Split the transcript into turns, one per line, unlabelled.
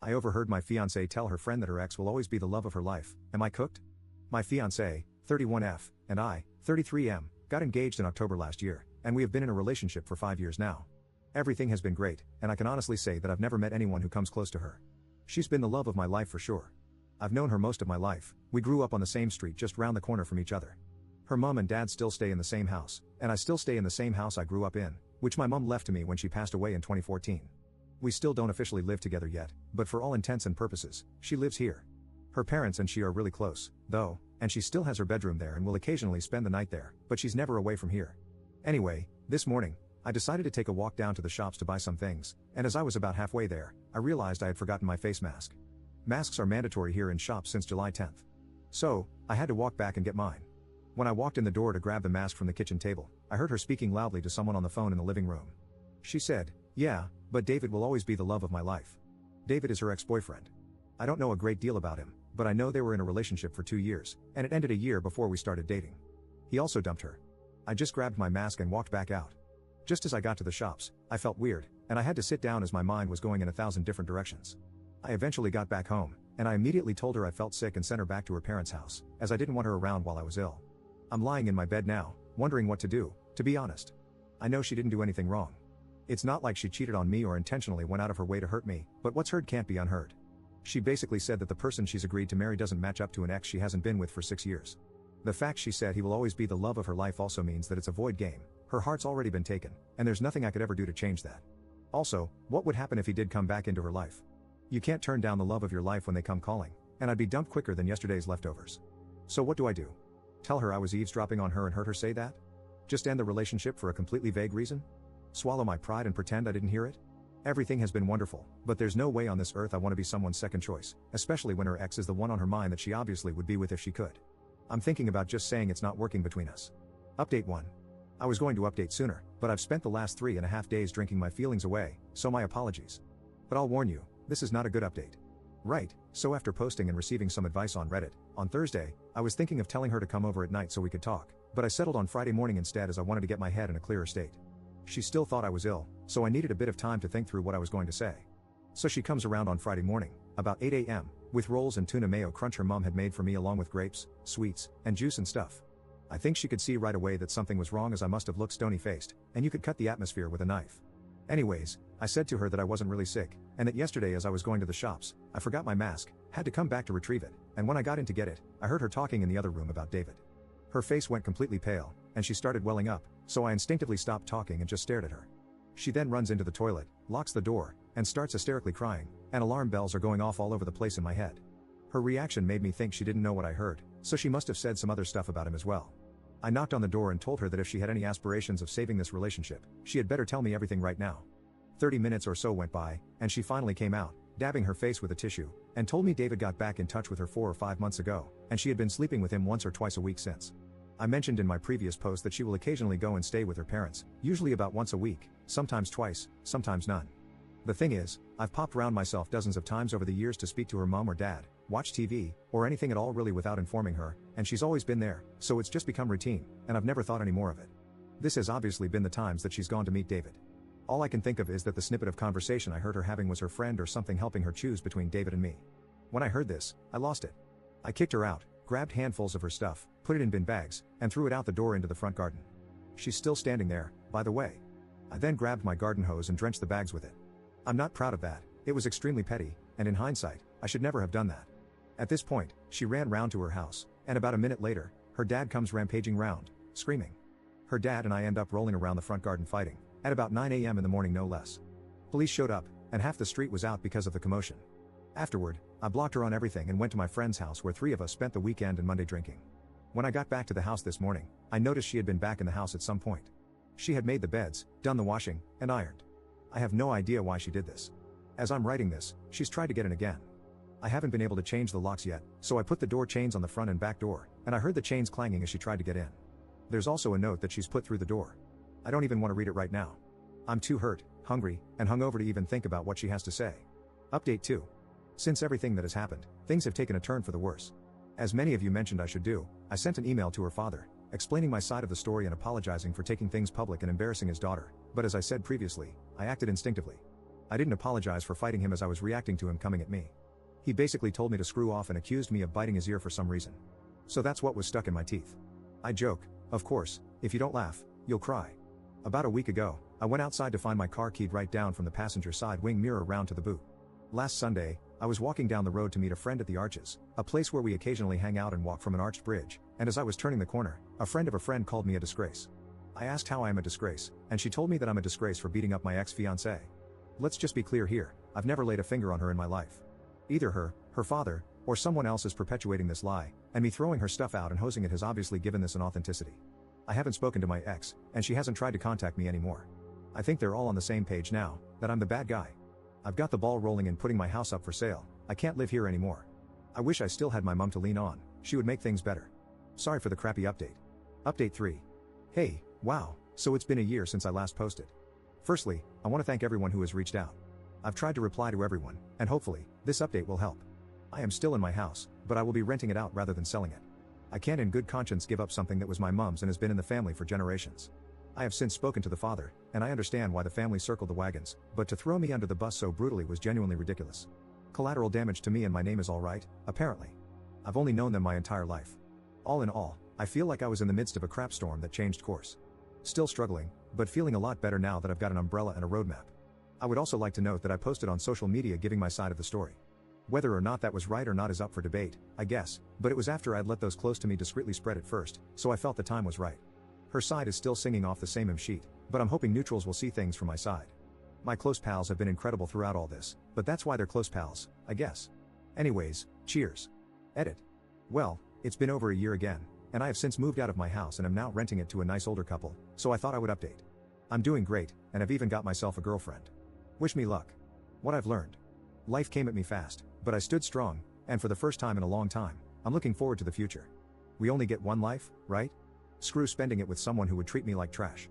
I overheard my fiance tell her friend that her ex will always be the love of her life. Am I cooked? My fiance, 31F, and I, 33M, got engaged in October last year, and we have been in a relationship for 5 years now. Everything has been great, and I can honestly say that I've never met anyone who comes close to her. She's been the love of my life for sure. I've known her most of my life. We grew up on the same street just round the corner from each other. Her mom and dad still stay in the same house, and I still stay in the same house I grew up in, which my mom left to me when she passed away in 2014. We still don't officially live together yet, but for all intents and purposes, she lives here. Her parents and she are really close, though, and she still has her bedroom there and will occasionally spend the night there, but she's never away from here. Anyway, this morning, I decided to take a walk down to the shops to buy some things, and as I was about halfway there, I realized I had forgotten my face mask. Masks are mandatory here in shops since July 10th. So, I had to walk back and get mine. When I walked in the door to grab the mask from the kitchen table, I heard her speaking loudly to someone on the phone in the living room. She said, "Yeah, but David will always be the love of my life." David is her ex-boyfriend. I don't know a great deal about him, but I know they were in a relationship for 2 years, and it ended a year before we started dating. He also dumped her. I just grabbed my mask and walked back out. Just as I got to the shops, I felt weird, and I had to sit down as my mind was going in 1,000 different directions. I eventually got back home, and I immediately told her I felt sick and sent her back to her parents' house, as I didn't want her around while I was ill. I'm lying in my bed now, wondering what to do, to be honest. I know she didn't do anything wrong. It's not like she cheated on me or intentionally went out of her way to hurt me, but what's heard can't be unheard. She basically said that the person she's agreed to marry doesn't match up to an ex she hasn't been with for 6 years. The fact she said he will always be the love of her life also means that it's a void game. Her heart's already been taken, and there's nothing I could ever do to change that. Also, what would happen if he did come back into her life? You can't turn down the love of your life when they come calling, and I'd be dumped quicker than yesterday's leftovers. So what do I do? Tell her I was eavesdropping on her and heard her say that? Just end the relationship for a completely vague reason? Swallow my pride and pretend I didn't hear it? Everything has been wonderful, but there's no way on this earth I want to be someone's second choice, especially when her ex is the one on her mind that she obviously would be with if she could. I'm thinking about just saying it's not working between us. Update 1. I was going to update sooner, but I've spent the last 3.5 days drinking my feelings away, so my apologies. But I'll warn you, this is not a good update. Right, so after posting and receiving some advice on Reddit, on Thursday, I was thinking of telling her to come over at night so we could talk, but I settled on Friday morning instead as I wanted to get my head in a clearer state. She still thought I was ill, so I needed a bit of time to think through what I was going to say. So she comes around on Friday morning, about 8 a.m., with rolls and tuna mayo crunch her mom had made for me along with grapes, sweets, and juice and stuff. I think she could see right away that something was wrong as I must have looked stony-faced, and you could cut the atmosphere with a knife. Anyways, I said to her that I wasn't really sick, and that yesterday as I was going to the shops, I forgot my mask, had to come back to retrieve it, and when I got in to get it, I heard her talking in the other room about David. Her face went completely pale, and she started welling up, so I instinctively stopped talking and just stared at her. She then runs into the toilet, locks the door, and starts hysterically crying, and alarm bells are going off all over the place in my head. Her reaction made me think she didn't know what I heard, so she must have said some other stuff about him as well. I knocked on the door and told her that if she had any aspirations of saving this relationship, she had better tell me everything right now. 30 minutes or so went by, and she finally came out, dabbing her face with a tissue, and told me David got back in touch with her 4 or 5 months ago, and she had been sleeping with him once or twice a week since. I mentioned in my previous post that she will occasionally go and stay with her parents, usually about once a week, sometimes twice, sometimes none. The thing is, I've popped around myself dozens of times over the years to speak to her mom or dad, watch TV, or anything at all really without informing her, and she's always been there, so it's just become routine, and I've never thought any more of it. This has obviously been the times that she's gone to meet David. All I can think of is that the snippet of conversation I heard her having was her friend or something helping her choose between David and me. When I heard this, I lost it. I kicked her out, grabbed handfuls of her stuff, put it in bin bags, and threw it out the door into the front garden. She's still standing there, by the way. I then grabbed my garden hose and drenched the bags with it. I'm not proud of that, it was extremely petty, and in hindsight, I should never have done that. At this point, she ran round to her house, and about a minute later, her dad comes rampaging round, screaming. Her dad and I end up rolling around the front garden fighting, at about 9 a.m. in the morning no less. Police showed up, and half the street was out because of the commotion. Afterward, I blocked her on everything and went to my friend's house where 3 of us spent the weekend and Monday drinking. When I got back to the house this morning, I noticed she had been back in the house at some point. She had made the beds, done the washing, and ironed. I have no idea why she did this. As I'm writing this, she's tried to get in again. I haven't been able to change the locks yet, so I put the door chains on the front and back door, and I heard the chains clanging as she tried to get in. There's also a note that she's put through the door. I don't even want to read it right now. I'm too hurt, hungry, and hungover to even think about what she has to say. Update 2. Since everything that has happened, things have taken a turn for the worse. As many of you mentioned I should do, I sent an email to her father, explaining my side of the story and apologizing for taking things public and embarrassing his daughter, but as I said previously, I acted instinctively. I didn't apologize for fighting him as I was reacting to him coming at me. He basically told me to screw off and accused me of biting his ear for some reason. So that's what was stuck in my teeth. I joke, of course, if you don't laugh, you'll cry. About a week ago, I went outside to find my car keyed right down from the passenger side wing mirror round to the boot. Last Sunday, I was walking down the road to meet a friend at the Arches, a place where we occasionally hang out and walk from an arched bridge, and as I was turning the corner, a friend of a friend called me a disgrace. I asked how I am a disgrace, and she told me that I'm a disgrace for beating up my ex-fiancée. Let's just be clear here, I've never laid a finger on her in my life. Either her father, or someone else is perpetuating this lie, and me throwing her stuff out and hosing it has obviously given this an authenticity. I haven't spoken to my ex, and she hasn't tried to contact me anymore. I think they're all on the same page now, that I'm the bad guy. I've got the ball rolling in putting my house up for sale. I can't live here anymore. I wish I still had my mom to lean on, she would make things better. Sorry for the crappy update. Update 3. Hey, wow, so it's been a year since I last posted. Firstly, I want to thank everyone who has reached out. I've tried to reply to everyone, and hopefully, this update will help. I am still in my house, but I will be renting it out rather than selling it. I can't in good conscience give up something that was my mom's and has been in the family for generations. I have since spoken to the father, and I understand why the family circled the wagons, but to throw me under the bus so brutally was genuinely ridiculous. Collateral damage to me and my name is alright, apparently. I've only known them my entire life. All in all, I feel like I was in the midst of a crap storm that changed course. Still struggling, but feeling a lot better now that I've got an umbrella and a roadmap. I would also like to note that I posted on social media giving my side of the story. Whether or not that was right or not is up for debate, I guess, but it was after I'd let those close to me discreetly spread it first, so I felt the time was right. Her side is still singing off the same hymn sheet, but I'm hoping neutrals will see things from my side. My close pals have been incredible throughout all this, but that's why they're close pals, I guess. Anyways, cheers. Edit. Well, it's been over a year again, and I have since moved out of my house and am now renting it to a nice older couple, so I thought I would update. I'm doing great, and I've even got myself a girlfriend. Wish me luck. What I've learned. Life came at me fast, but I stood strong, and for the first time in a long time, I'm looking forward to the future. We only get one life, right? Screw spending it with someone who would treat me like trash.